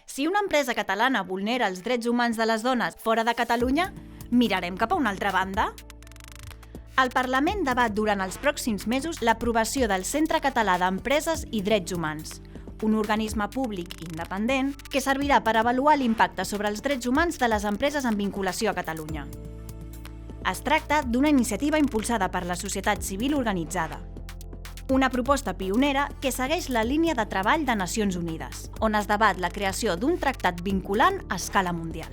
Si una empresa catalana vulnera els drets humans de les dones fora de Catalunya, mirarem cap a una altra banda? El Parlament debat durant els pròxims mesos l'aprovació del Centre Català d'Empreses i Drets Humans, un organisme públic independent que servirà per avaluar l'impacte sobre els drets humans de les empreses en vinculació a Catalunya. Es tracta d'una iniciativa impulsada per la societat civil organitzada. Una proposta pionera que segueix la línia de treball de Nacions Unides, on es debat la creació d'un tractat vinculant a escala mundial.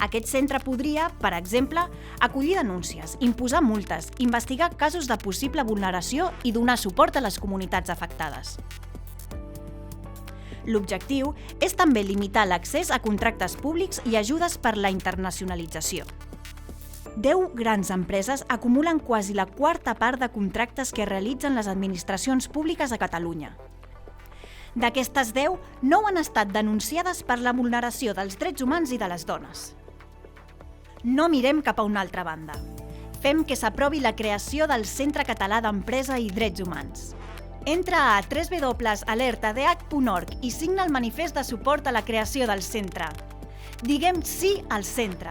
Aquest centre podria, per exemple, acollir denúncies, imposar multes, investigar casos de possible vulneració i donar suport a les comunitats afectades. L'objectiu és també limitar l'accés a contractes públics i ajudes per la internacionalització. 10 grans empreses acumulen quasi la quarta part de contractes que realitzen les administracions públiques a Catalunya. D'aquestes 10, 9 han estat denunciades per la vulneració dels drets humans i de les dones. No mirem cap a una altra banda. Fem que s'aprovi la creació del Centre Català d'Empresa i Drets Humans. Entra a www.alertadh.org i signa el manifest de suport a la creació del centre. Diguem sí al centre.